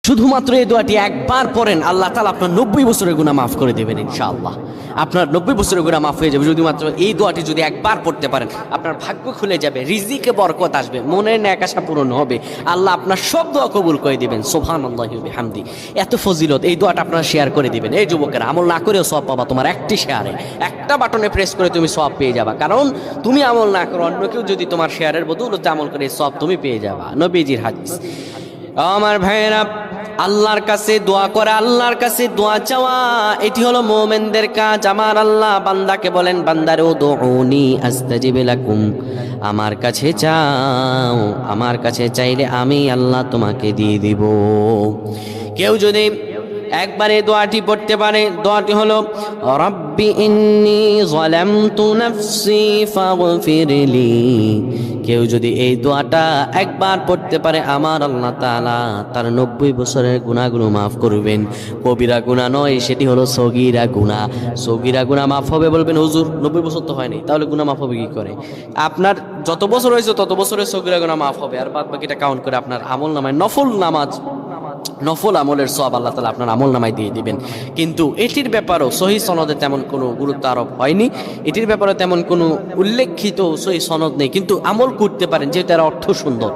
শুধুমাত্র এই দোয়াটি একবার পড়েন, আল্লাহ তাআলা আপনার 90 বছরের গুনাহ মাফ করে দেবেন ইনশাআল্লাহ। আপনার 90 বছরের গুনাহ মাফ হয়ে যাবে শুধুমাত্র এই দোয়াটি যদি একবার পড়তে পারেন। আপনার ভাগ্য খুলে যাবে, রিজিকে বরকত আসবে, মনের ন্যাক আশা পূরণ হবে, আল্লাহ আপনার সব দোয়া কবুল করে দিবেন। সুবহানাল্লাহি ওয়া বিহামদি। এত ফজিলত, এই দোয়াটা আপনারা শেয়ার করে দিবেন। এই যুবকেরা, আমল না করেও সওয়াব পাবা। তোমার একটি শেয়ারে, একটা বাটনে প্রেস করে তুমি সওয়াব পেয়ে যাবা। কারণ তুমি আমল না করো, অন্য কেউ যদি তোমার শেয়ারের বদৌলতে আমল করে, সওয়াব তুমি পেয়ে যাবা। নবীজির হাদিস। আমার ভাইয়েরা, আল্লাহর কাছে দোয়া করা, আল্লাহর কাছে দোয়া চাওয়া, এটি হলো মুমিনদের কাজ। আমার আল্লাহ বান্দাকে বলেন, বান্দারে উদউনি আস্তাজিব লাকুম, আমার কাছে চাও, আমার কাছে চাইলে আমি আল্লাহ তোমাকে দিয়ে দিব। কেউ যদি একবারে দোয়াটি পড়তে পারে, দোয়াটি হলো রব্বি ইন্নী যালামতু নাফসি ফাগফিরলি। কেউ যদি এই দোয়াটা একবার পড়তে পারে, আমার আল্লাহ তাআলা তার 90 বছরের গুনাহগুলো মাফ করবেন। কবিরা গুনাহ নয়, সেটি হলো সগীরা গুনাহ। সগীরা গুনাহ মাফ হবে। বলবেন হুজুর 90 বছর তো হয়নি, তাহলে গুনাহ মাফ হবে কি করে? আপনার যত বছর হয়েছে তত বছরের সগীরা গুনাহ মাফ হবে, আর বাদ বাকিটা কাউন্ট করে আপনার আমল নামায় নফল নামাজ, নফল আমলের সওয়াব আল্লাহ তাআলা আপনার আমল নামায় দিয়ে দিবেন। কিন্তু এটির ব্যাপারেও সহিহ সনদে তেমন কোনো গুরুত্ব আরোপ হয়নি, এটির ব্যাপারে তেমন কোনো উল্লেখিত সহিহ সনদ নেই, কিন্তু আমল করতে পারেন যেহেতু এর অর্থ সুন্দর।